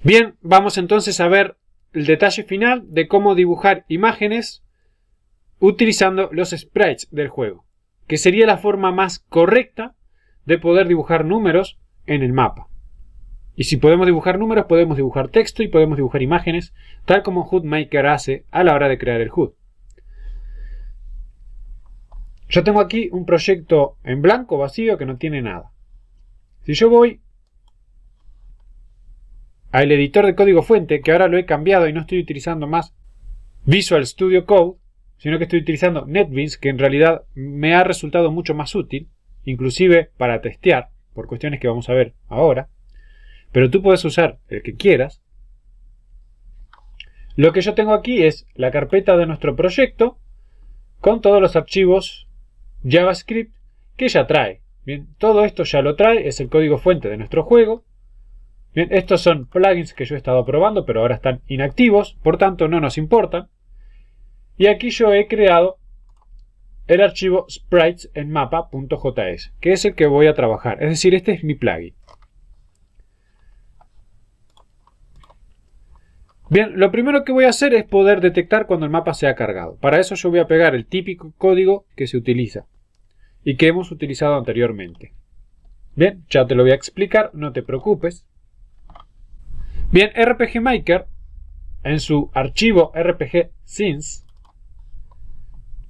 Bien, vamos entonces a ver el detalle final de cómo dibujar imágenes utilizando los sprites del juego, que sería la forma más correcta de poder dibujar números en el mapa. Y si podemos dibujar números, podemos dibujar texto y podemos dibujar imágenes, tal como HUDmaker hace a la hora de crear el HUD. Yo tengo aquí un proyecto en blanco, vacío, que no tiene nada. Si yo voy al editor de código fuente, que ahora lo he cambiado y no estoy utilizando más Visual Studio Code, sino que estoy utilizando NetBeans, que en realidad me ha resultado mucho más útil, inclusive para testear, por cuestiones que vamos a ver ahora, pero tú puedes usar el que quieras. Lo que yo tengo aquí es la carpeta de nuestro proyecto con todos los archivos JavaScript que ya trae. Bien, todo esto ya lo trae, es el código fuente de nuestro juego. Bien, estos son plugins que yo he estado probando, pero ahora están inactivos, por tanto no nos importan. Y aquí yo he creado el archivo sprites en mapa.js, que es el que voy a trabajar. Es decir, este es mi plugin. Bien, lo primero que voy a hacer es poder detectar cuando el mapa se ha cargado. Para eso yo voy a pegar el típico código que se utiliza y que hemos utilizado anteriormente. Bien, ya te lo voy a explicar, no te preocupes. Bien, RPG Maker, en su archivo RPG Scenes,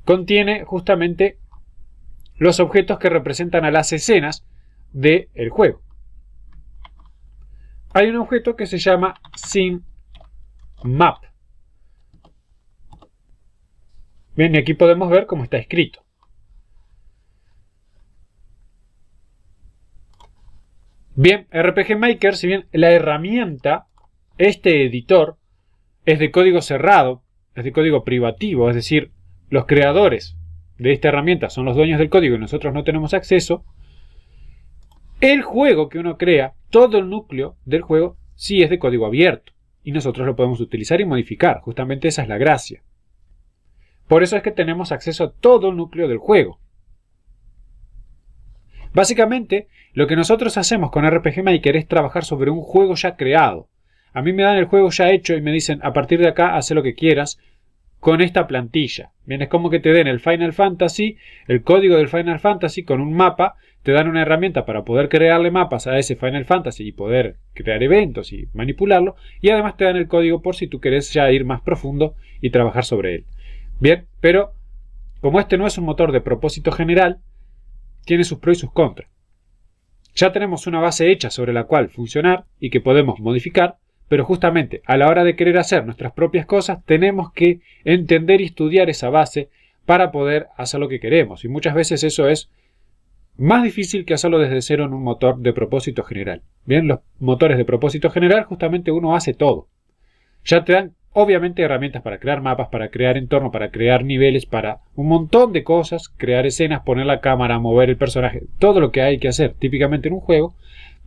contiene justamente los objetos que representan a las escenas del juego. Hay un objeto que se llama Scene Map. Bien, y aquí podemos ver cómo está escrito. Bien, RPG Maker, si bien la herramienta, este editor, es de código cerrado, es de código privativo, es decir, los creadores de esta herramienta son los dueños del código y nosotros no tenemos acceso, el juego que uno crea, todo el núcleo del juego, sí es de código abierto y nosotros lo podemos utilizar y modificar. Justamente esa es la gracia. Por eso es que tenemos acceso a todo el núcleo del juego. Básicamente, lo que nosotros hacemos con RPG Maker es trabajar sobre un juego ya creado. A mí me dan el juego ya hecho y me dicen, a partir de acá, haz lo que quieras con esta plantilla. Bien, es como que te den el Final Fantasy, el código del Final Fantasy con un mapa, te dan una herramienta para poder crearle mapas a ese Final Fantasy y poder crear eventos y manipularlo, y además te dan el código por si tú querés ya ir más profundo y trabajar sobre él. Bien, pero como este no es un motor de propósito general, tiene sus pros y sus contras. Ya tenemos una base hecha sobre la cual funcionar y que podemos modificar, pero justamente a la hora de querer hacer nuestras propias cosas tenemos que entender y estudiar esa base para poder hacer lo que queremos. Y muchas veces eso es más difícil que hacerlo desde cero en un motor de propósito general. Bien, los motores de propósito general justamente uno hace todo. Ya te dan obviamente herramientas para crear mapas, para crear entorno, para crear niveles, para un montón de cosas, crear escenas, poner la cámara, mover el personaje, todo lo que hay que hacer típicamente en un juego,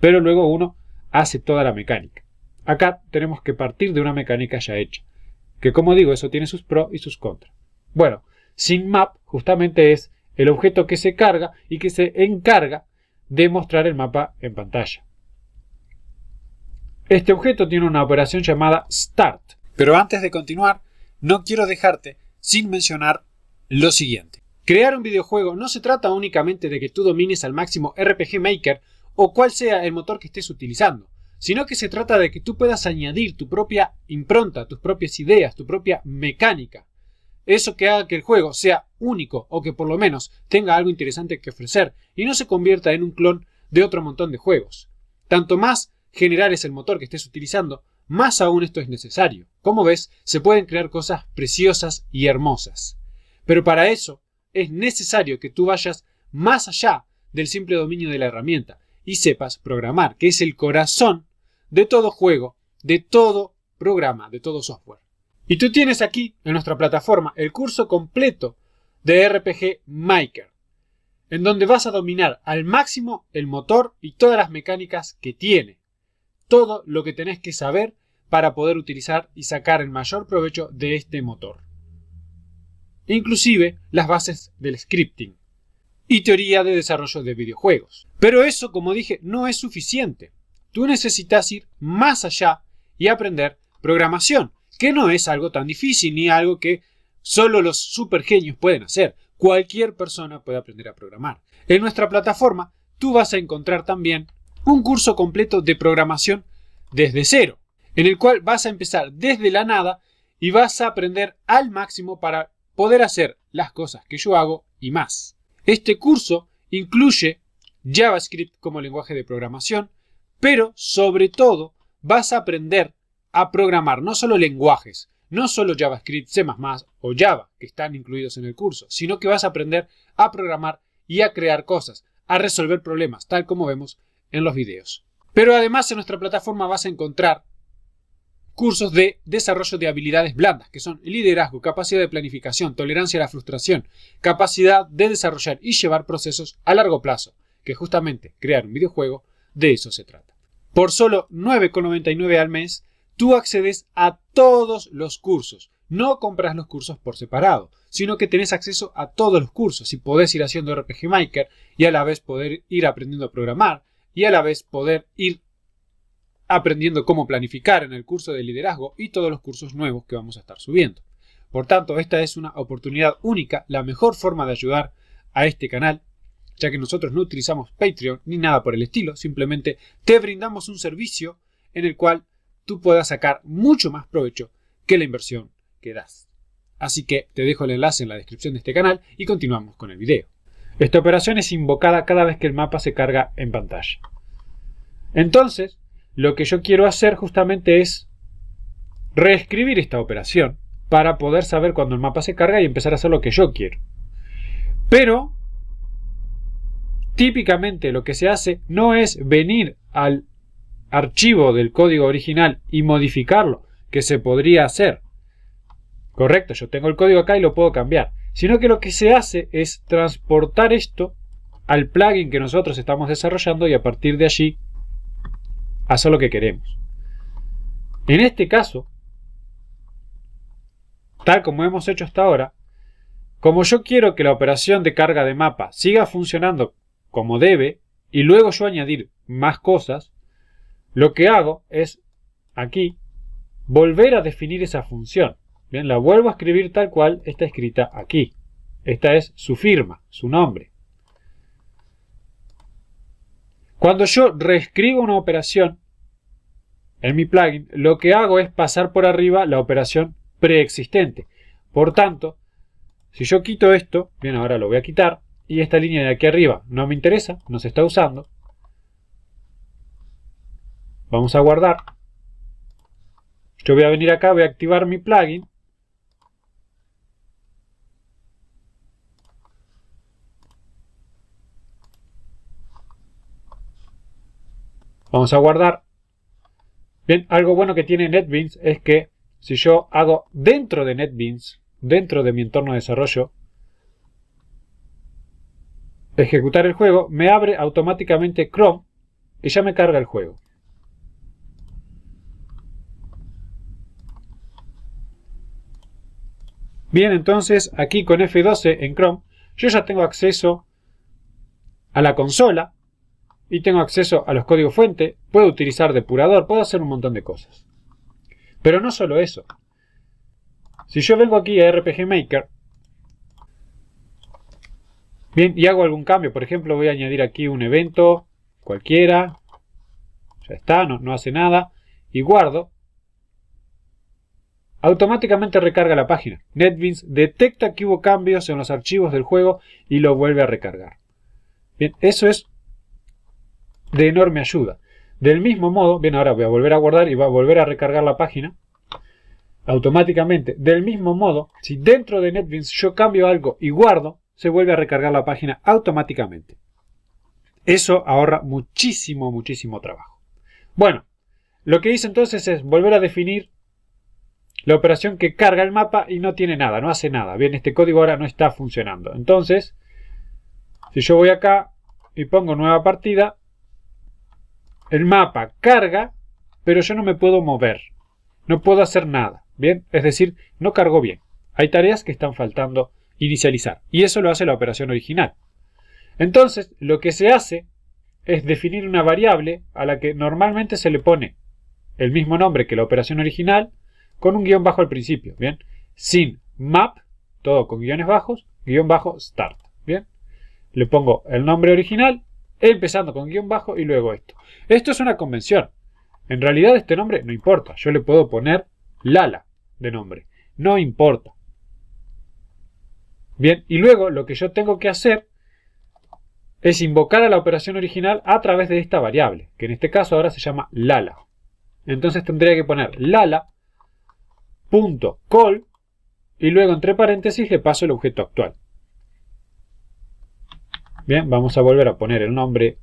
pero luego uno hace toda la mecánica. Acá tenemos que partir de una mecánica ya hecha, que como digo, eso tiene sus pros y sus contras. Bueno, SceneMap justamente es el objeto que se carga y que se encarga de mostrar el mapa en pantalla. Este objeto tiene una operación llamada Start. Pero antes de continuar, no quiero dejarte sin mencionar lo siguiente. Crear un videojuego no se trata únicamente de que tú domines al máximo RPG Maker o cuál sea el motor que estés utilizando, sino que se trata de que tú puedas añadir tu propia impronta, tus propias ideas, tu propia mecánica. Eso que haga que el juego sea único o que por lo menos tenga algo interesante que ofrecer y no se convierta en un clon de otro montón de juegos. Tanto más general es el motor que estés utilizando, más aún esto es necesario. Como ves, se pueden crear cosas preciosas y hermosas. Pero para eso es necesario que tú vayas más allá del simple dominio de la herramienta y sepas programar, que es el corazón de todo juego, de todo programa, de todo software. Y tú tienes aquí, en nuestra plataforma, el curso completo de RPG Maker, en donde vas a dominar al máximo el motor y todas las mecánicas que tiene. Todo lo que tenés que saber para poder utilizar y sacar el mayor provecho de este motor. Inclusive las bases del scripting y teoría de desarrollo de videojuegos. Pero eso, como dije, no es suficiente. Tú necesitas ir más allá y aprender programación, que no es algo tan difícil ni algo que solo los supergenios pueden hacer. Cualquier persona puede aprender a programar. En nuestra plataforma tú vas a encontrar también un curso completo de programación desde cero, en el cual vas a empezar desde la nada y vas a aprender al máximo para poder hacer las cosas que yo hago y más. Este curso incluye JavaScript como lenguaje de programación, pero sobre todo vas a aprender a programar no solo lenguajes, no solo JavaScript, C++ o Java, que están incluidos en el curso, sino que vas a aprender a programar y a crear cosas, a resolver problemas, tal como vemos en los videos. Pero además en nuestra plataforma vas a encontrar cursos de desarrollo de habilidades blandas, que son liderazgo, capacidad de planificación, tolerancia a la frustración, capacidad de desarrollar y llevar procesos a largo plazo, que justamente crear un videojuego, de eso se trata. Por solo $9,99 al mes, tú accedes a todos los cursos. No compras los cursos por separado, sino que tenés acceso a todos los cursos y podés ir haciendo RPG Maker y a la vez poder ir aprendiendo a programar y a la vez poder ir aprendiendo cómo planificar en el curso de liderazgo y todos los cursos nuevos que vamos a estar subiendo. Por tanto, esta es una oportunidad única, la mejor forma de ayudar a este canal, ya que nosotros no utilizamos Patreon ni nada por el estilo, simplemente te brindamos un servicio en el cual tú puedas sacar mucho más provecho que la inversión que das. Así que te dejo el enlace en la descripción de este canal y continuamos con el video. Esta operación es invocada cada vez que el mapa se carga en pantalla. Entonces, lo que yo quiero hacer justamente es reescribir esta operación para poder saber cuando el mapa se carga y empezar a hacer lo que yo quiero. Pero, típicamente lo que se hace no es venir al archivo del código original y modificarlo, que se podría hacer. Correcto, yo tengo el código acá y lo puedo cambiar. Sino que lo que se hace es transportar esto al plugin que nosotros estamos desarrollando y a partir de allí hacer lo que queremos. En este caso, tal como hemos hecho hasta ahora, como yo quiero que la operación de carga de mapa siga funcionando como debe y luego yo añadir más cosas, lo que hago es aquí volver a definir esa función. Bien, la vuelvo a escribir tal cual está escrita aquí. Esta es su firma, su nombre. Cuando yo reescribo una operación en mi plugin, lo que hago es pasar por arriba la operación preexistente. Por tanto, si yo quito esto, bien, ahora lo voy a quitar, y esta línea de aquí arriba no me interesa, no se está usando. Vamos a guardar. Yo voy a venir acá, voy a activar mi plugin. Vamos a guardar. Bien, algo bueno que tiene NetBeans es que si yo hago dentro de NetBeans, dentro de mi entorno de desarrollo, ejecutar el juego, me abre automáticamente Chrome y ya me carga el juego. Bien, entonces aquí con F12 en Chrome yo ya tengo acceso a la consola y tengo acceso a los códigos fuente, puedo utilizar depurador, puedo hacer un montón de cosas. Pero no solo eso. Si yo vengo aquí a RPG Maker, bien, y hago algún cambio, por ejemplo voy a añadir aquí un evento cualquiera, ya está, no hace nada, y guardo, automáticamente recarga la página. NetBeans detecta que hubo cambios en los archivos del juego y lo vuelve a recargar. Bien, eso es de enorme ayuda. Del mismo modo, bien, ahora voy a volver a guardar y va a volver a recargar la página automáticamente. Del mismo modo, si dentro de NetBeans yo cambio algo y guardo, se vuelve a recargar la página automáticamente. Eso ahorra muchísimo trabajo. Bueno, lo que hice entonces es volver a definir la operación que carga el mapa y no tiene nada, no hace nada. Bien, este código ahora no está funcionando. Entonces, si yo voy acá y pongo nueva partida, el mapa carga, pero yo no me puedo mover. No puedo hacer nada. Bien, es decir, no cargó bien. Hay tareas que están faltando inicializar. Y eso lo hace la operación original. Entonces, lo que se hace es definir una variable a la que normalmente se le pone el mismo nombre que la operación original, con un guión bajo al principio, ¿bien? Sin map, todo con guiones bajos, guión bajo start, ¿bien? Le pongo el nombre original, empezando con guión bajo y luego esto. Esto es una convención. En realidad este nombre no importa. Yo le puedo poner Lala de nombre. No importa. Bien, y luego lo que yo tengo que hacer es invocar a la operación original a través de esta variable, que en este caso ahora se llama Lala. Entonces tendría que poner Lala.call y luego entre paréntesis le paso el objeto actual. Bien, vamos a volver a poner el nombre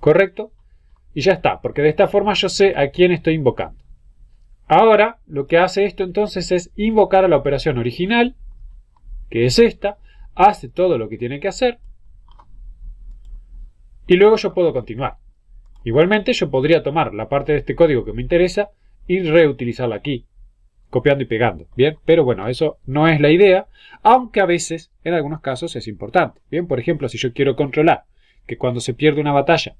correcto y ya está, porque de esta forma yo sé a quién estoy invocando. Ahora lo que hace esto entonces es invocar a la operación original, que es esta, hace todo lo que tiene que hacer y luego yo puedo continuar. Igualmente yo podría tomar la parte de este código que me interesa y reutilizarla aquí, copiando y pegando, ¿bien? Pero bueno, eso no es la idea, aunque a veces, en algunos casos, es importante, ¿bien? Por ejemplo, si yo quiero controlar que cuando se pierde una batalla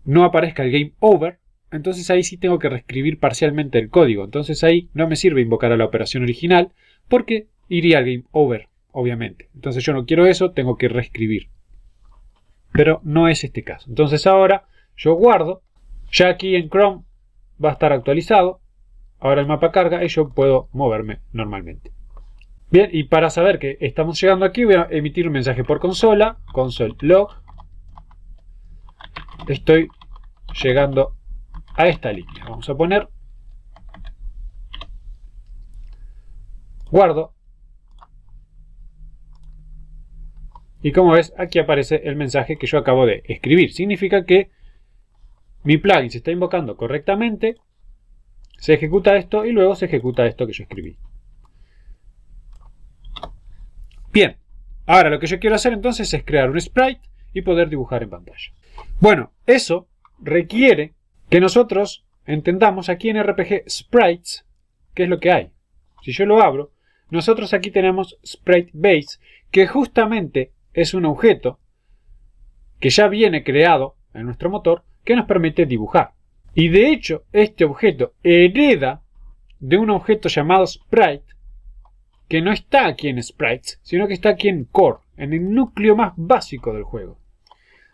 no aparezca el game over, entonces ahí sí tengo que reescribir parcialmente el código. Entonces ahí no me sirve invocar a la operación original porque iría al game over, obviamente. Entonces yo no quiero eso, tengo que reescribir. Pero no es este caso. Entonces ahora yo guardo, ya aquí en Chrome va a estar actualizado. Ahora el mapa carga y yo puedo moverme normalmente. Bien, y para saber que estamos llegando aquí voy a emitir un mensaje por consola, console log. Estoy llegando a esta línea. Vamos a poner guardo. Y como ves, aquí aparece el mensaje que yo acabo de escribir. Significa que mi plugin se está invocando correctamente. Se ejecuta esto y luego se ejecuta esto que yo escribí. Bien, ahora lo que yo quiero hacer entonces es crear un sprite y poder dibujar en pantalla. Bueno, eso requiere que nosotros entendamos aquí en RPG Sprites qué es lo que hay. Si yo lo abro, nosotros aquí tenemos Sprite Base, que justamente es un objeto que ya viene creado en nuestro motor que nos permite dibujar. Y de hecho, este objeto hereda de un objeto llamado Sprite, que no está aquí en Sprites, sino que está aquí en Core, en el núcleo más básico del juego.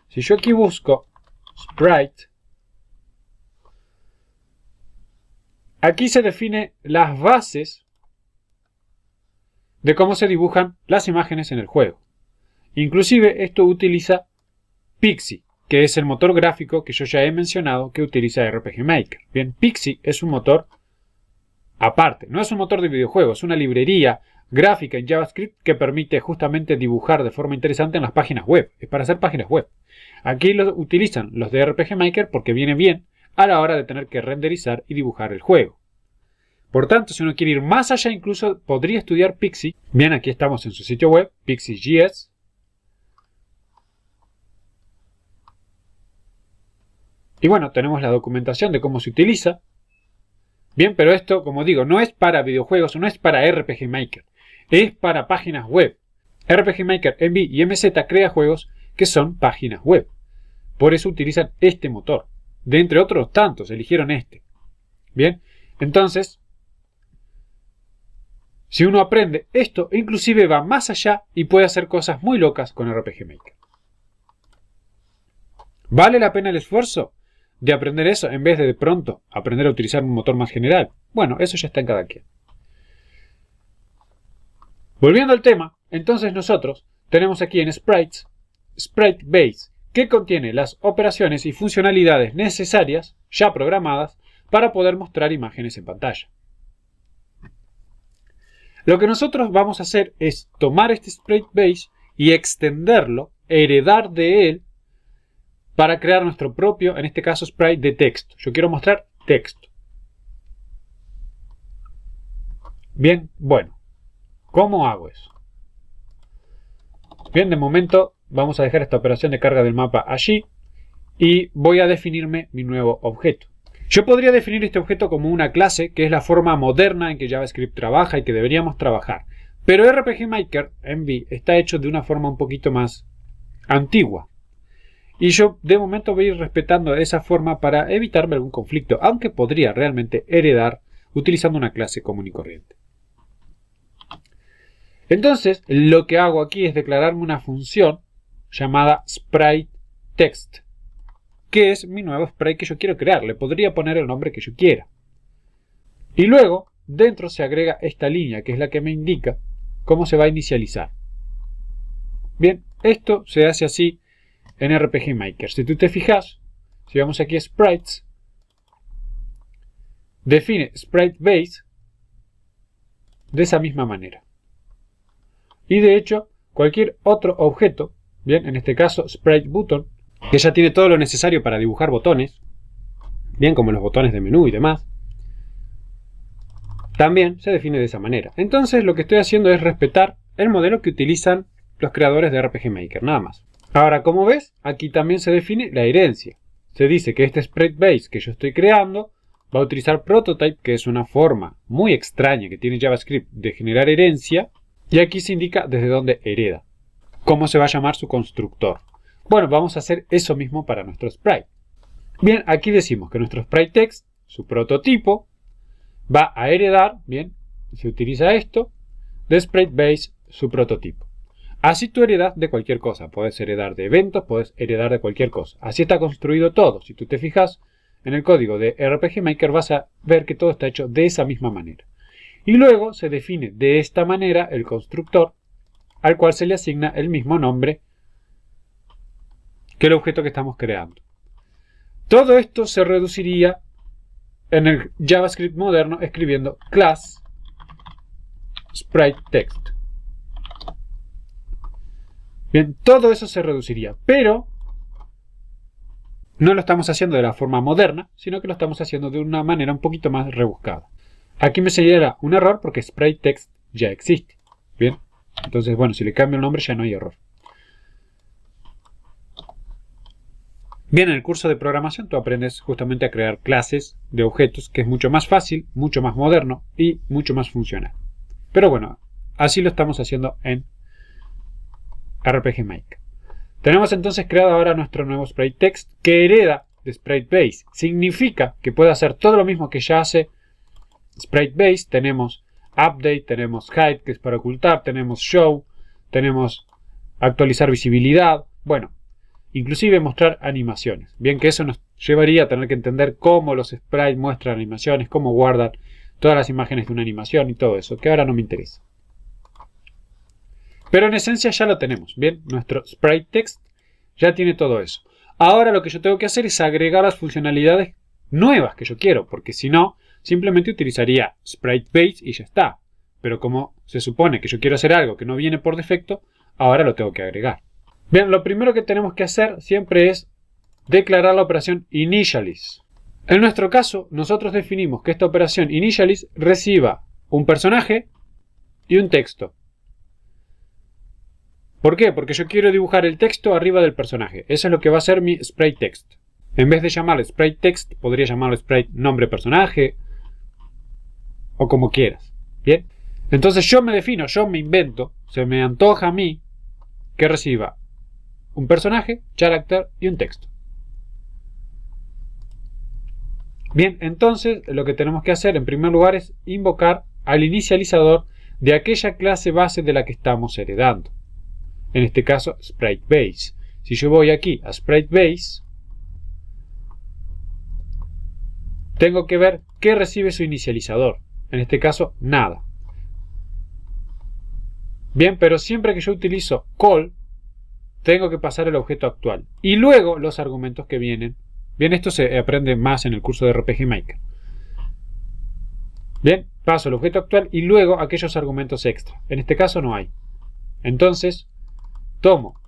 Si yo aquí busco Sprite, aquí se define las bases de cómo se dibujan las imágenes en el juego. Inclusive esto utiliza Pixie, que es el motor gráfico que yo ya he mencionado que utiliza RPG Maker. Bien, Pixie es un motor aparte, no es un motor de videojuegos, es una librería gráfica en JavaScript que permite justamente dibujar de forma interesante en las páginas web. Es para hacer páginas web. Aquí lo utilizan los de RPG Maker porque viene bien a la hora de tener que renderizar y dibujar el juego. Por tanto, si uno quiere ir más allá, incluso podría estudiar Pixie. Bien, aquí estamos en su sitio web, Pixie.js. Y bueno, tenemos la documentación de cómo se utiliza. Bien, pero esto, como digo, no es para videojuegos, no es para RPG Maker. Es para páginas web. RPG Maker, MV y MZ crea juegos que son páginas web. Por eso utilizan este motor. De entre otros tantos, eligieron este. Bien, entonces, si uno aprende esto, inclusive va más allá y puede hacer cosas muy locas con RPG Maker. ¿Vale la pena el esfuerzo de aprender eso en vez de pronto aprender a utilizar un motor más general? Bueno, eso ya está en cada quien. Volviendo al tema, entonces nosotros tenemos aquí en Sprites, Sprite Base, que contiene las operaciones y funcionalidades necesarias, ya programadas, para poder mostrar imágenes en pantalla. Lo que nosotros vamos a hacer es tomar este Sprite Base y extenderlo, heredar de él, para crear nuestro propio, en este caso, sprite de texto. Yo quiero mostrar texto. Bien, bueno. ¿Cómo hago eso? Bien, de momento vamos a dejar esta operación de carga del mapa allí y voy a definirme mi nuevo objeto. Yo podría definir este objeto como una clase, que es la forma moderna en que JavaScript trabaja y que deberíamos trabajar. Pero RPG Maker, MV, está hecho de una forma un poquito más antigua. Y yo de momento voy a ir respetando esa forma para evitarme algún conflicto, aunque podría realmente heredar utilizando una clase común y corriente. Entonces, lo que hago aquí es declararme una función llamada spriteText, que es mi nuevo sprite que yo quiero crear. Le podría poner el nombre que yo quiera. Y luego, dentro se agrega esta línea, que es la que me indica cómo se va a inicializar. Bien, esto se hace así en RPG Maker. Si tú te fijas, si vamos aquí a Sprites, define Sprite Base de esa misma manera. Y de hecho, cualquier otro objeto, bien, en este caso Sprite Button, que ya tiene todo lo necesario para dibujar botones, bien, como los botones de menú y demás, también se define de esa manera. Entonces lo que estoy haciendo es respetar el modelo que utilizan los creadores de RPG Maker, nada más. Ahora, como ves, aquí también se define la herencia. Se dice que este Sprite Base que yo estoy creando va a utilizar Prototype, que es una forma muy extraña que tiene JavaScript de generar herencia, y aquí se indica desde dónde hereda, cómo se va a llamar su constructor. Bueno, vamos a hacer eso mismo para nuestro sprite. Bien, aquí decimos que nuestro spriteText, su prototipo, va a heredar, bien, se utiliza esto, de SpriteBase, su prototipo. Así tú heredas de cualquier cosa. Puedes heredar de eventos, puedes heredar de cualquier cosa. Así está construido todo. Si tú te fijas en el código de RPG Maker vas a ver que todo está hecho de esa misma manera. Y luego se define de esta manera el constructor al cual se le asigna el mismo nombre que el objeto que estamos creando. Todo esto se reduciría en el JavaScript moderno escribiendo class spriteText. Bien, todo eso se reduciría, pero no lo estamos haciendo de la forma moderna, sino que lo estamos haciendo de una manera un poquito más rebuscada. Aquí me señala un error porque spriteText ya existe. Bien, entonces bueno, si le cambio el nombre ya no hay error. Bien, en el curso de programación tú aprendes justamente a crear clases de objetos, que es mucho más fácil, mucho más moderno y mucho más funcional. Pero bueno, así lo estamos haciendo en RPG Maker. Tenemos entonces creado ahora nuestro nuevo spriteText que hereda de SpriteBase. Significa que puede hacer todo lo mismo que ya hace SpriteBase. Tenemos Update, tenemos Hide, que es para ocultar, tenemos Show, tenemos actualizar visibilidad. Bueno, inclusive mostrar animaciones. Bien, que eso nos llevaría a tener que entender cómo los sprites muestran animaciones, cómo guardan todas las imágenes de una animación y todo eso, que ahora no me interesa. Pero en esencia ya lo tenemos. Bien, nuestro spriteText ya tiene todo eso. Ahora lo que yo tengo que hacer es agregar las funcionalidades nuevas que yo quiero, porque si no, simplemente utilizaría SpriteBase y ya está. Pero como se supone que yo quiero hacer algo que no viene por defecto, ahora lo tengo que agregar. Bien, lo primero que tenemos que hacer siempre es declarar la operación initialize. En nuestro caso, nosotros definimos que esta operación initialize reciba un personaje y un texto. ¿Por qué? Porque yo quiero dibujar el texto arriba del personaje. Eso es lo que va a ser mi spriteText. En vez de llamarlo spriteText, podría llamarlo sprite nombre personaje o como quieras. Bien. Entonces yo me defino, yo me invento, se me antoja a mí que reciba un personaje, character y un texto. Bien, entonces lo que tenemos que hacer en primer lugar es invocar al inicializador de aquella clase base de la que estamos heredando. En este caso, SpriteBase. Si yo voy aquí a SpriteBase, tengo que ver qué recibe su inicializador. En este caso, nada. Bien, pero siempre que yo utilizo call, tengo que pasar el objeto actual. Y luego los argumentos que vienen. Bien, esto se aprende más en el curso de RPG Maker. Bien, paso el objeto actual y luego aquellos argumentos extra. En este caso no hay. Entonces, tomo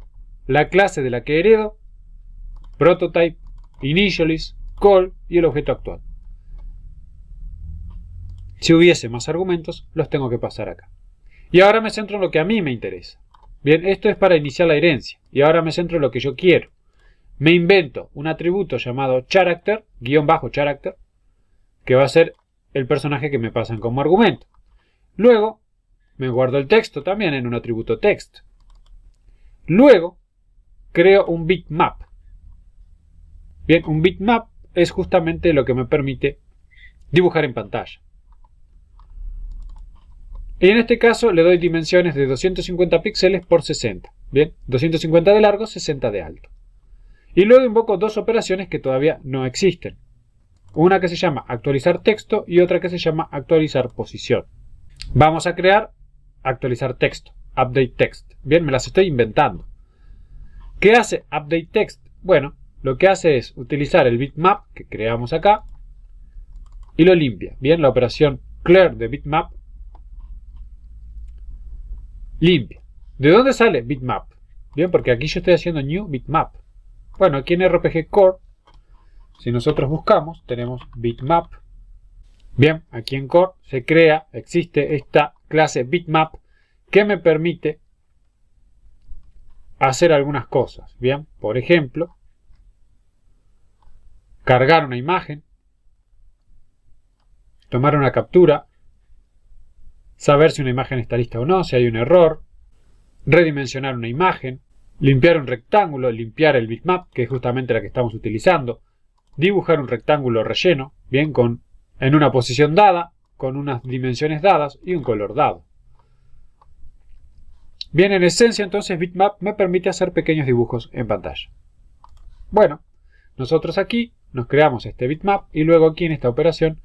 la clase de la que heredo, prototype, initialize, call y el objeto actual. Si hubiese más argumentos, los tengo que pasar acá. Y ahora me centro en lo que a mí me interesa. Bien, esto es para iniciar la herencia. Y ahora me centro en lo que yo quiero. Me invento un atributo llamado character, _character, que va a ser el personaje que me pasan como argumento. Luego, me guardo el texto también en un atributo text. Luego, creo un bitmap. Bien, un bitmap es justamente lo que me permite dibujar en pantalla. Y en este caso le doy dimensiones de 250 píxeles por 60. Bien, 250 de largo, 60 de alto. Y luego invoco dos operaciones que todavía no existen. Una que se llama actualizar texto y otra que se llama actualizar posición. Vamos a crear actualizar texto, update text. Bien, me las estoy inventando. ¿Qué hace update text? Bueno, lo que hace es utilizar el bitmap que creamos acá y lo limpia. Bien, la operación clear de bitmap limpia. ¿De dónde sale bitmap? Bien, porque aquí yo estoy haciendo new bitmap. Bueno, aquí en RPG Core, si nosotros buscamos, tenemos bitmap. Bien, aquí en Core se crea, existe esta clase bitmap que me permite hacer algunas cosas. Bien, por ejemplo, cargar una imagen, tomar una captura, saber si una imagen está lista o no, si hay un error, redimensionar una imagen, limpiar un rectángulo, limpiar el bitmap, que es justamente la que estamos utilizando, dibujar un rectángulo relleno, bien, en una posición dada, con unas dimensiones dadas y un color dado. Bien, en esencia entonces bitmap me permite hacer pequeños dibujos en pantalla. Bueno, nosotros aquí nos creamos este bitmap y luego aquí en esta operación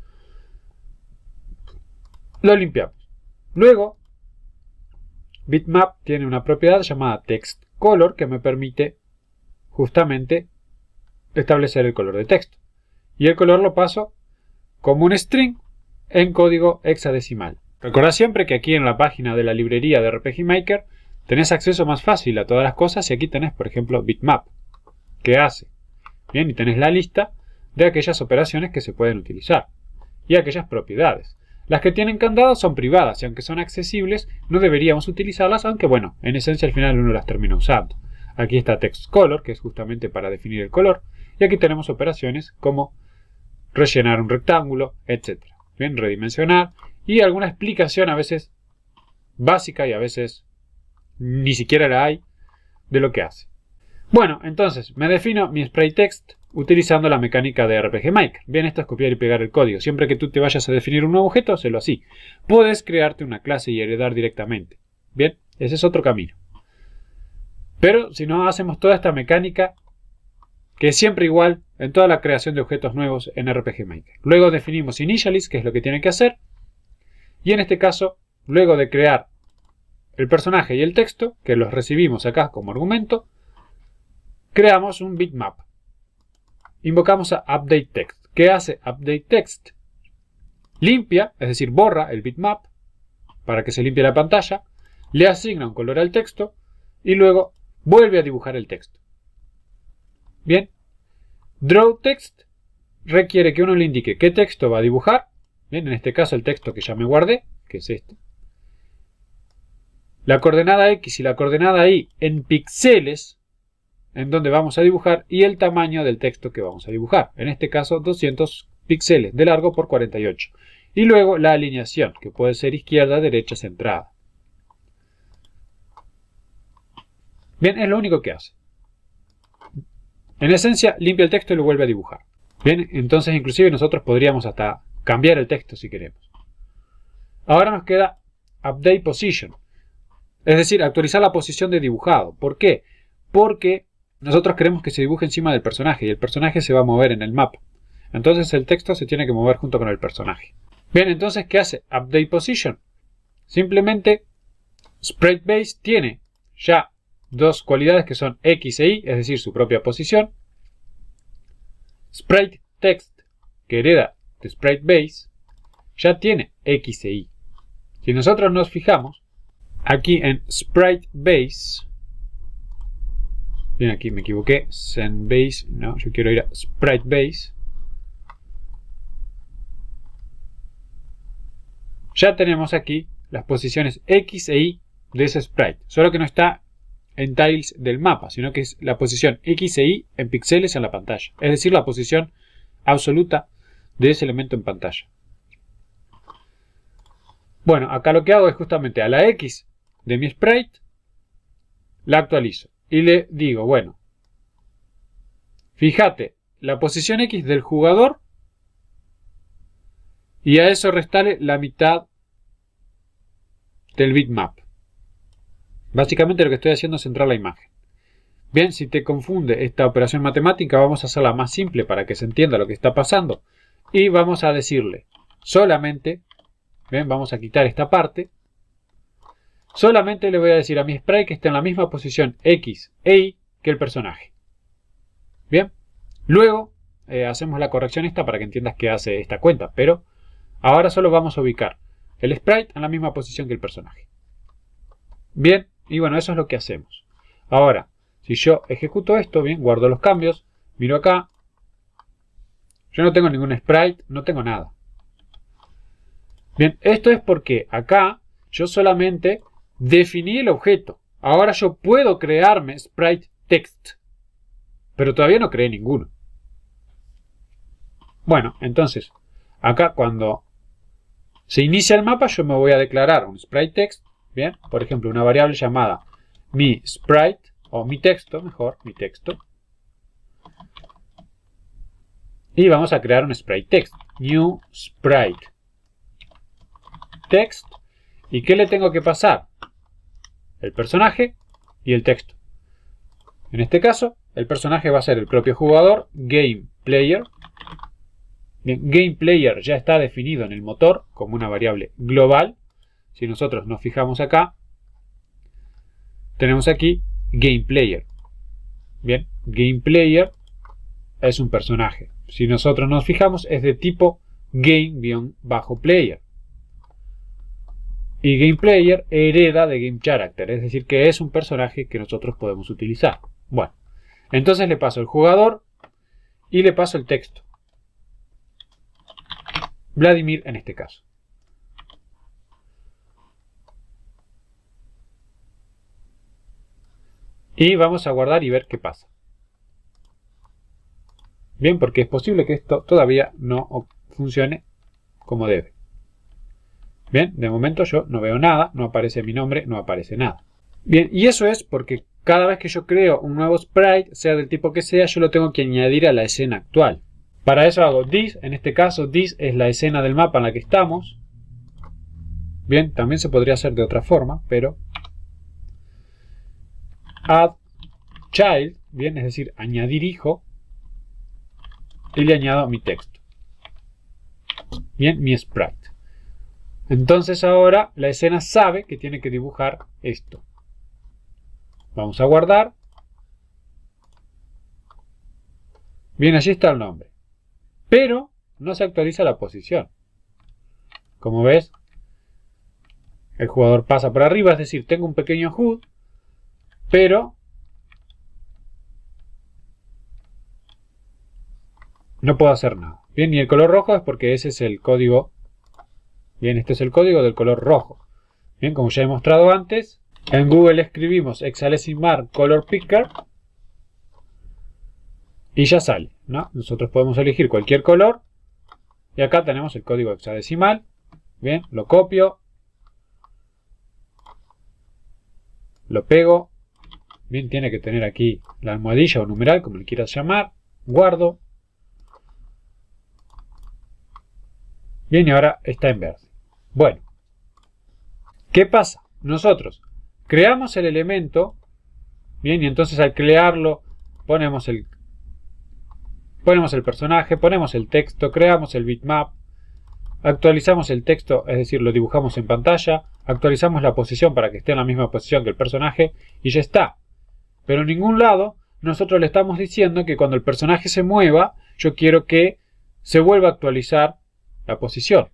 lo limpiamos. Luego, bitmap tiene una propiedad llamada textColor que me permite justamente establecer el color de texto. Y el color lo paso como un string en código hexadecimal. Recordad siempre que aquí en la página de la librería de RPG Maker tenés acceso más fácil a todas las cosas y aquí tenés, por ejemplo, bitmap. ¿Qué hace? Bien, y tenés la lista de aquellas operaciones que se pueden utilizar y aquellas propiedades. Las que tienen candado son privadas y aunque son accesibles no deberíamos utilizarlas, aunque bueno, en esencia al final uno las termina usando. Aquí está textColor, que es justamente para definir el color, y aquí tenemos operaciones como rellenar un rectángulo, etc. Bien, redimensionar y alguna explicación a veces básica y a veces ni siquiera la hay de lo que hace. Bueno, entonces me defino mi spriteText utilizando la mecánica de RPG Maker. Bien, esto es copiar y pegar el código. Siempre que tú te vayas a definir un nuevo objeto, hazlo así. Puedes crearte una clase y heredar directamente. Bien, ese es otro camino. Pero si no hacemos toda esta mecánica, que es siempre igual en toda la creación de objetos nuevos en RPG Maker. Luego definimos initialize, que es lo que tiene que hacer. Y en este caso, luego de crear el personaje y el texto, que los recibimos acá como argumento, creamos un bitmap. Invocamos a updateText. ¿Qué hace updateText? Limpia, es decir, borra el bitmap para que se limpie la pantalla, le asigna un color al texto y luego vuelve a dibujar el texto. Bien, drawText requiere que uno le indique qué texto va a dibujar. Bien, en este caso el texto que ya me guardé, que es este. La coordenada X y la coordenada Y en píxeles en donde vamos a dibujar y el tamaño del texto que vamos a dibujar. En este caso 200 píxeles de largo por 48. Y luego la alineación, que puede ser izquierda, derecha, centrada. Bien, es lo único que hace. En esencia, limpia el texto y lo vuelve a dibujar. Bien, entonces inclusive nosotros podríamos hasta cambiar el texto si queremos. Ahora nos queda update position. Es decir, actualizar la posición de dibujado. ¿Por qué? Porque nosotros queremos que se dibuje encima del personaje y el personaje se va a mover en el mapa. Entonces el texto se tiene que mover junto con el personaje. Bien, entonces, ¿qué hace update position? Simplemente SpriteBase tiene ya dos cualidades que son X e Y, es decir, su propia posición. SpriteText, que hereda de SpriteBase, ya tiene X e Y. Si nosotros nos fijamos, aquí en SpriteBase, bien, aquí me equivoqué, ZenBase, no, yo quiero ir a SpriteBase. Ya tenemos aquí las posiciones X e Y de ese sprite, solo que no está en tiles del mapa, sino que es la posición X e Y en píxeles en la pantalla, es decir, la posición absoluta de ese elemento en pantalla. Bueno, acá lo que hago es justamente a la X de mi sprite la actualizo y le digo, bueno, fíjate, la posición X del jugador y a eso restale la mitad del bitmap. Básicamente lo que estoy haciendo es centrar la imagen. Bien, si te confunde esta operación matemática, vamos a hacerla más simple para que se entienda lo que está pasando. Y vamos a decirle solamente, bien, vamos a quitar esta parte. Solamente le voy a decir a mi sprite que esté en la misma posición X e Y que el personaje. Bien, luego hacemos la corrección esta para que entiendas qué hace esta cuenta, pero ahora solo vamos a ubicar el sprite en la misma posición que el personaje. Bien, y bueno, eso es lo que hacemos. Ahora, si yo ejecuto esto, bien, guardo los cambios, miro acá, yo no tengo ningún sprite, no tengo nada. Bien, esto es porque acá yo solamente definí el objeto. Ahora yo puedo crearme sprite text, pero todavía no creé ninguno. Bueno, entonces, acá cuando se inicia el mapa yo me voy a declarar un sprite text, bien, por ejemplo una variable llamada mi sprite, o mi texto, mejor, mi texto. Y vamos a crear un sprite text, new sprite text. ¿Y qué le tengo que pasar? El personaje y el texto. En este caso, el personaje va a ser el propio jugador, game player. Bien, game player ya está definido en el motor como una variable global. Si nosotros nos fijamos acá, tenemos aquí game player. Bien, game player es un personaje. Si nosotros nos fijamos, es de tipo game-player. Y game player hereda de game character, es decir, que es un personaje que nosotros podemos utilizar. Bueno, entonces le paso el jugador y le paso el texto. Vladimir en este caso. Y vamos a guardar y ver qué pasa. Bien, porque es posible que esto todavía no funcione como debe. Bien, de momento yo no veo nada, no aparece mi nombre, no aparece nada. Bien, y eso es porque cada vez que yo creo un nuevo sprite, sea del tipo que sea, yo lo tengo que añadir a la escena actual. Para eso hago this, en este caso this es la escena del mapa en la que estamos. Bien, también se podría hacer de otra forma, pero add child, bien, es decir, añadir hijo, y le añado mi texto. Bien, mi sprite. Entonces ahora la escena sabe que tiene que dibujar esto. Vamos a guardar. Bien, allí está el nombre. Pero no se actualiza la posición. Como ves, el jugador pasa por arriba, es decir, tengo un pequeño HUD, pero no puedo hacer nada. Bien, y el color rojo es porque ese es el código. Bien, este es el código del color rojo. Bien, como ya he mostrado antes, en Google escribimos hexadecimal color picker y ya sale, ¿no? Nosotros podemos elegir cualquier color y acá tenemos el código hexadecimal. Bien, lo copio, lo pego. Bien, tiene que tener aquí la almohadilla o numeral, como le quieras llamar. Guardo. Bien, y ahora está en verde. Bueno, ¿qué pasa? Nosotros creamos el elemento, bien, y entonces al crearlo ponemos el personaje, ponemos el texto, creamos el bitmap, actualizamos el texto, es decir, lo dibujamos en pantalla, actualizamos la posición para que esté en la misma posición que el personaje y ya está. Pero en ningún lado nosotros le estamos diciendo que cuando el personaje se mueva, yo quiero que se vuelva a actualizar la posición.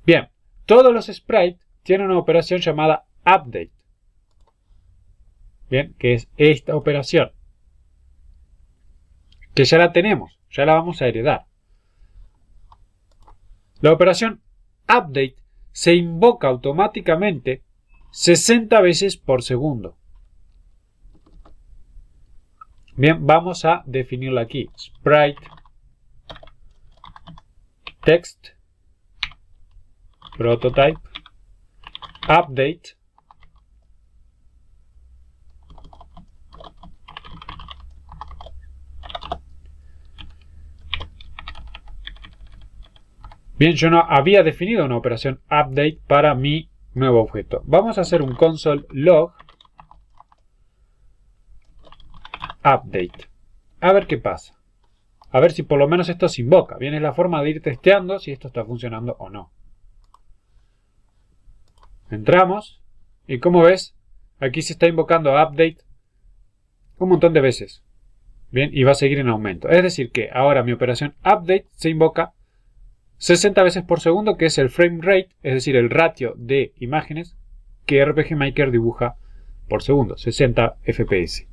Bien, todos los sprites tienen una operación llamada update. Bien, que es esta operación. Que ya la tenemos, ya la vamos a heredar. La operación update se invoca automáticamente 60 veces por segundo. Bien, vamos a definirla aquí. Sprite text prototype update Bien, yo no había definido una operación update para mi nuevo objeto. Vamos a hacer un console log update. A ver qué pasa. A ver si por lo menos esto se invoca. Bien, es la forma de ir testeando si esto está funcionando o no. Entramos y como ves, aquí se está invocando update un montón de veces. Bien, y va a seguir en aumento. Es decir que ahora mi operación update se invoca 60 veces por segundo, que es el frame rate, es decir, el ratio de imágenes que RPG Maker dibuja por segundo, 60 FPS.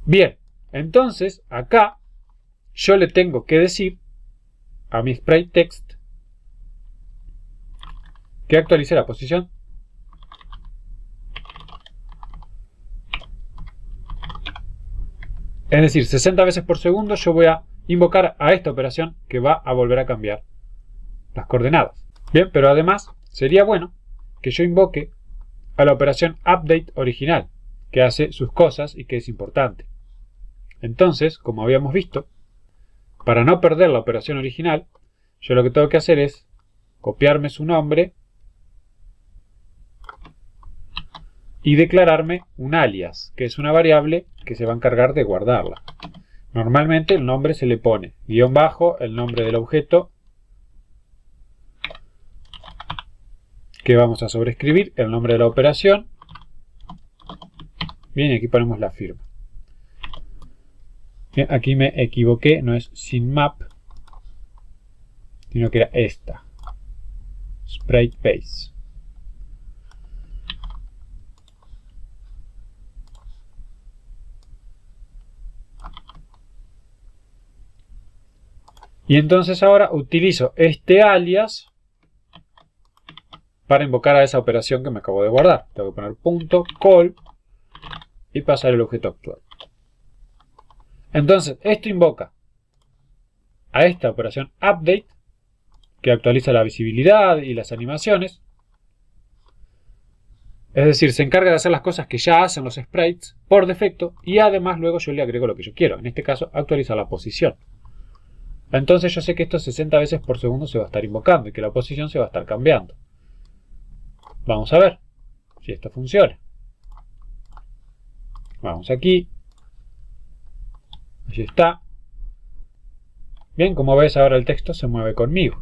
Bien, entonces acá yo le tengo que decir a mi sprite text que actualice la posición. Es decir, 60 veces por segundo yo voy a invocar a esta operación que va a volver a cambiar las coordenadas. Bien, pero además sería bueno que yo invoque a la operación update original, que hace sus cosas y que es importante. Entonces, como habíamos visto, para no perder la operación original, yo lo que tengo que hacer es copiarme su nombre y declararme un alias, que es una variable que se va a encargar de guardarla. Normalmente el nombre se le pone guión bajo, el nombre del objeto que vamos a sobreescribir, el nombre de la operación. Bien, y aquí ponemos la firma. Bien, aquí me equivoqué, no es sin map, sino que era esta, sprite base. Y entonces ahora utilizo este alias para invocar a esa operación que me acabo de guardar. Tengo que poner punto call y pasar el objeto actual. Entonces esto invoca a esta operación update que actualiza la visibilidad y las animaciones. Es decir, se encarga de hacer las cosas que ya hacen los sprites por defecto y además luego yo le agrego lo que yo quiero. En este caso, actualiza la posición. Entonces yo sé que esto 60 veces por segundo se va a estar invocando y que la posición se va a estar cambiando. Vamos a ver si esto funciona. Vamos aquí. Allí está. Bien, como ves ahora el texto se mueve conmigo.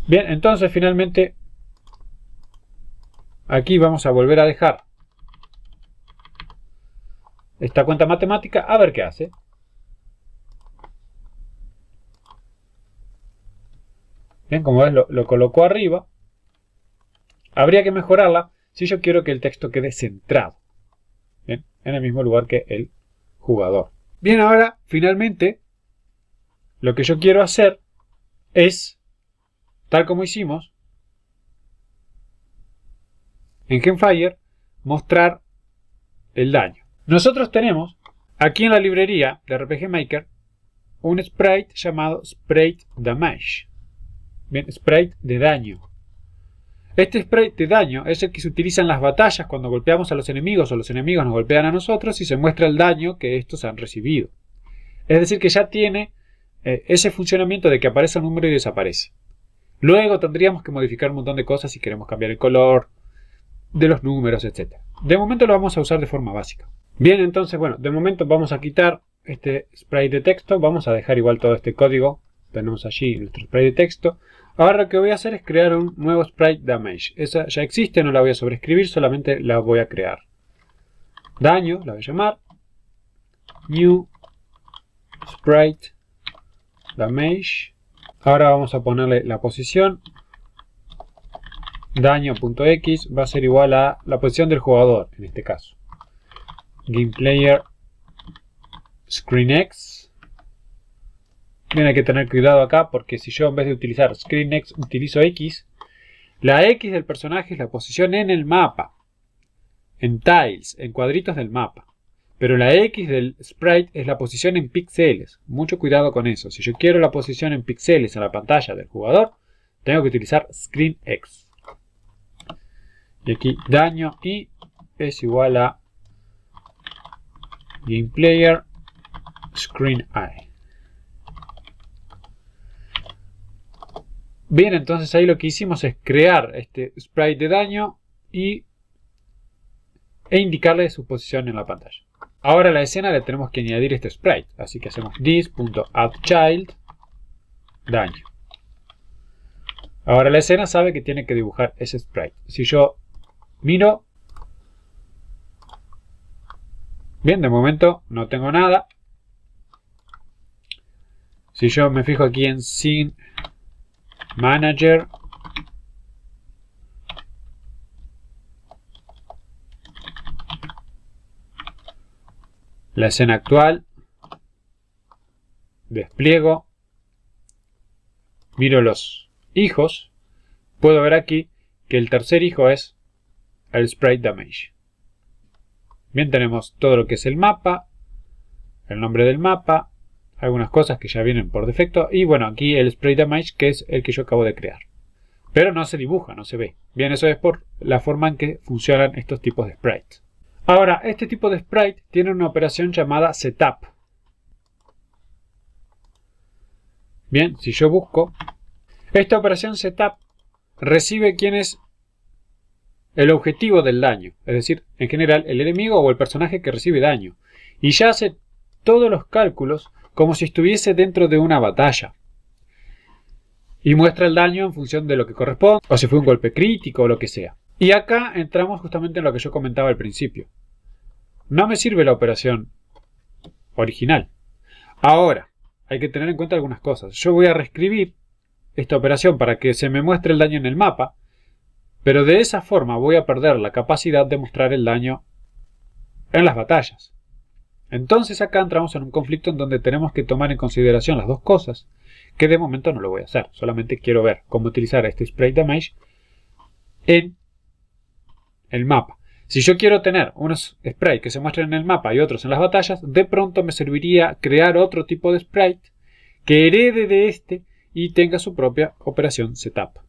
Bien, entonces finalmente aquí vamos a volver a dejar esta cuenta matemática a ver qué hace. Bien, como ves lo colocó arriba. Habría que mejorarla si yo quiero que el texto quede centrado. Bien, en el mismo lugar que el jugador. Bien, ahora finalmente lo que yo quiero hacer es, tal como hicimos en Genfire, mostrar el daño. Nosotros tenemos aquí en la librería de RPG Maker un sprite llamado Sprite Damage. Bien, sprite de daño. Este sprite de daño es el que se utiliza en las batallas cuando golpeamos a los enemigos o los enemigos nos golpean a nosotros y se muestra el daño que estos han recibido. Es decir, que ya tiene ese funcionamiento de que aparece un número y desaparece. Luego tendríamos que modificar un montón de cosas si queremos cambiar el color de los números, etc. De momento lo vamos a usar de forma básica. Bien, entonces, bueno, de momento vamos a quitar este sprite de texto. Vamos a dejar igual todo este código. Tenemos allí nuestro sprite de texto. Ahora lo que voy a hacer es crear un nuevo sprite damage. Esa ya existe, no la voy a sobreescribir, solamente la voy a crear. Daño, la voy a llamar. New sprite damage. Ahora vamos a ponerle la posición. Daño.x va a ser igual a la posición del jugador, en este caso. GamePlayer ScreenX. Bien, hay que tener cuidado acá porque si yo en vez de utilizar ScreenX utilizo X, la X del personaje es la posición en el mapa, en tiles, en cuadritos del mapa. Pero la X del sprite es la posición en píxeles. Mucho cuidado con eso. Si yo quiero la posición en píxeles en la pantalla del jugador, tengo que utilizar ScreenX. Y aquí daño y es igual a GamePlayer Screen Eye. Bien, entonces ahí lo que hicimos es crear este sprite de daño e indicarle su posición en la pantalla. Ahora a la escena le tenemos que añadir este sprite, así que hacemos this.addChild daño. Ahora la escena sabe que tiene que dibujar ese sprite. Si yo miro, bien, de momento no tengo nada. Si yo me fijo aquí en Scene Manager, la escena actual, despliego, miro los hijos, puedo ver aquí que el tercer hijo es el Sprite Damage. Bien, tenemos todo lo que es el mapa, el nombre del mapa, algunas cosas que ya vienen por defecto y bueno, aquí el Sprite Damage que es el que yo acabo de crear. Pero no se dibuja, no se ve. Bien, eso es por la forma en que funcionan estos tipos de sprites. Ahora, este tipo de sprite tiene una operación llamada setup. Bien, si yo busco, esta operación setup recibe quién es el objetivo del daño, es decir, en general el enemigo o el personaje que recibe daño, y ya hace todos los cálculos como si estuviese dentro de una batalla. Y muestra el daño en función de lo que corresponde, o si fue un golpe crítico o lo que sea. Y acá entramos justamente en lo que yo comentaba al principio. No me sirve la operación original. Ahora, hay que tener en cuenta algunas cosas. Yo voy a reescribir esta operación para que se me muestre el daño en el mapa, pero de esa forma voy a perder la capacidad de mostrar el daño en las batallas. Entonces acá entramos en un conflicto en donde tenemos que tomar en consideración las dos cosas, que de momento no lo voy a hacer. Solamente quiero ver cómo utilizar este Sprite Damage en el mapa. Si yo quiero tener unos sprites que se muestren en el mapa y otros en las batallas, de pronto me serviría crear otro tipo de sprite que herede de este y tenga su propia operación setup.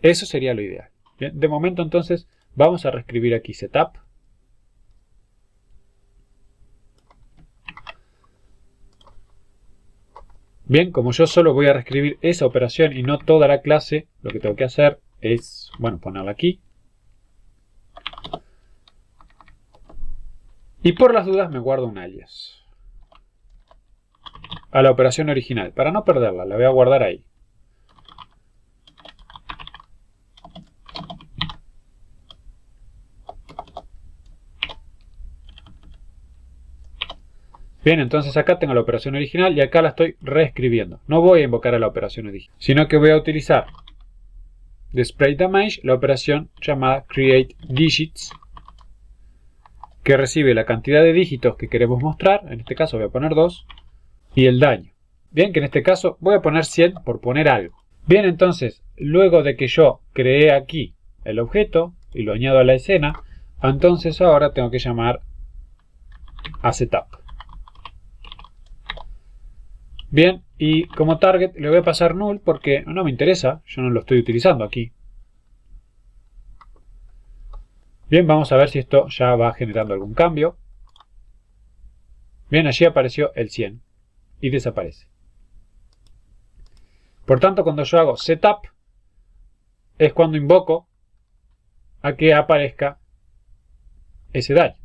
Eso sería lo ideal. Bien, de momento entonces vamos a reescribir aquí setup. Bien, como yo solo voy a reescribir esa operación y no toda la clase, lo que tengo que hacer es, bueno, ponerla aquí. Y por las dudas me guardo un alias a la operación original. Para no perderla, la voy a guardar ahí. Bien, entonces acá tengo la operación original y acá la estoy reescribiendo. No voy a invocar a la operación original, sino que voy a utilizar de Sprite Damage la operación llamada createDigits, que recibe la cantidad de dígitos que queremos mostrar. En este caso voy a poner 2 y el daño. Bien, que en este caso voy a poner 100 por poner algo. Bien, entonces, luego de que yo creé aquí el objeto y lo añado a la escena, entonces ahora tengo que llamar a setup. Bien, y como target le voy a pasar null porque no me interesa, yo no lo estoy utilizando aquí. Bien, vamos a ver si esto ya va generando algún cambio. Bien, allí apareció el 100 y desaparece. Por tanto, cuando yo hago setup, es cuando invoco a que aparezca ese daño.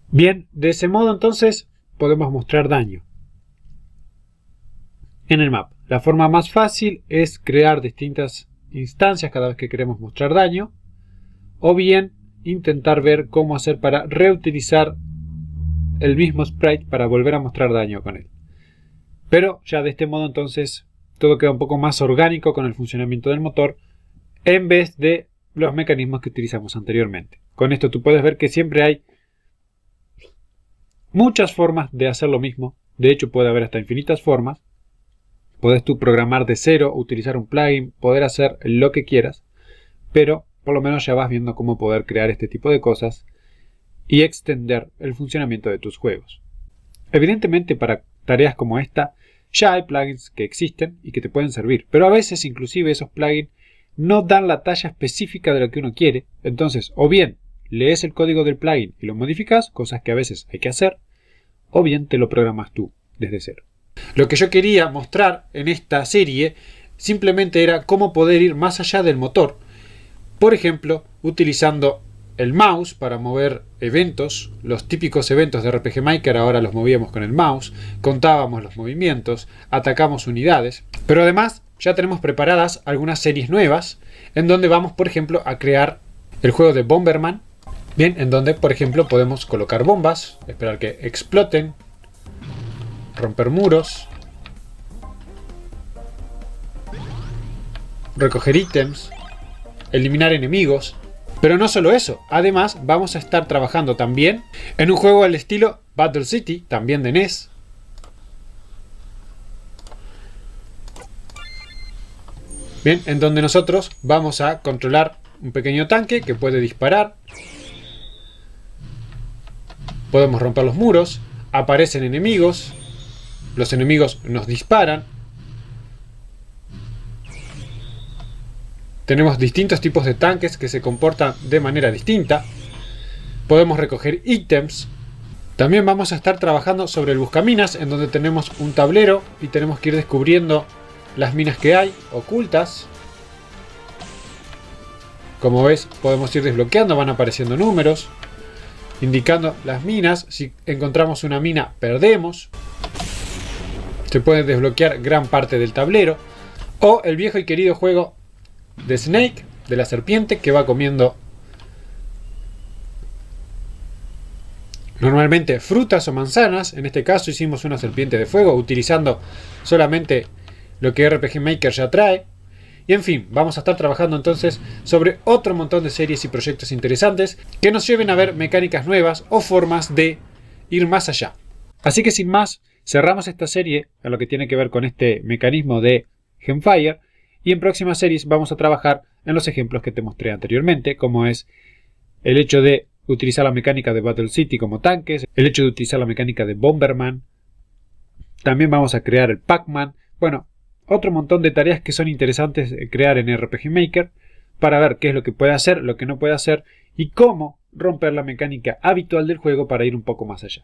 Bien, de ese modo entonces podemos mostrar daño en el mapa. La forma más fácil es crear distintas instancias cada vez que queremos mostrar daño, o bien intentar ver cómo hacer para reutilizar el mismo sprite para volver a mostrar daño con él. Pero ya de este modo entonces todo queda un poco más orgánico con el funcionamiento del motor en vez de los mecanismos que utilizamos anteriormente. Con esto tú puedes ver que siempre hay muchas formas de hacer lo mismo. De hecho puede haber hasta infinitas formas. Puedes tú programar de cero, utilizar un plugin, poder hacer lo que quieras, pero por lo menos ya vas viendo cómo poder crear este tipo de cosas y extender el funcionamiento de tus juegos. Evidentemente para tareas como esta ya hay plugins que existen y que te pueden servir, pero a veces inclusive esos plugins no dan la talla específica de lo que uno quiere. Entonces o bien lees el código del plugin y lo modificas, cosas que a veces hay que hacer, o bien te lo programas tú. desde cero. Lo que yo quería mostrar en esta serie simplemente era cómo poder ir más allá del motor. Por ejemplo, utilizando el mouse para mover eventos, los típicos eventos de RPG Maker ahora los movíamos con el mouse, contábamos los movimientos, atacamos unidades, pero además ya tenemos preparadas algunas series nuevas en donde vamos, por ejemplo, a crear el juego de Bomberman, bien, en donde, por ejemplo, podemos colocar bombas, esperar que exploten, romper muros, recoger ítems, eliminar enemigos. Pero no solo eso, además vamos a estar trabajando también en un juego al estilo Battle City, también de NES. Bien, en donde nosotros vamos a controlar un pequeño tanque que puede disparar. Podemos romper los muros, aparecen enemigos, los enemigos nos disparan. Tenemos distintos tipos de tanques que se comportan de manera distinta. Podemos recoger ítems. También vamos a estar trabajando sobre el buscaminas, en donde tenemos un tablero y tenemos que ir descubriendo las minas que hay ocultas. Como ves, podemos ir desbloqueando, van apareciendo números indicando las minas. Si encontramos una mina, perdemos. Se puede desbloquear gran parte del tablero. O el viejo y querido juego de Snake, de la serpiente que va comiendo normalmente frutas o manzanas. En este caso hicimos una serpiente de fuego utilizando solamente lo que RPG Maker ya trae. Y en fin, vamos a estar trabajando entonces sobre otro montón de series y proyectos interesantes que nos lleven a ver mecánicas nuevas o formas de ir más allá. Así que sin más, cerramos esta serie en lo que tiene que ver con este mecanismo de Genfire. Y en próximas series vamos a trabajar en los ejemplos que te mostré anteriormente, como es el hecho de utilizar la mecánica de Battle City como tanques, el hecho de utilizar la mecánica de Bomberman. También vamos a crear el Pac-Man. Bueno, otro montón de tareas que son interesantes de crear en RPG Maker para ver qué es lo que puede hacer, lo que no puede hacer y cómo romper la mecánica habitual del juego para ir un poco más allá.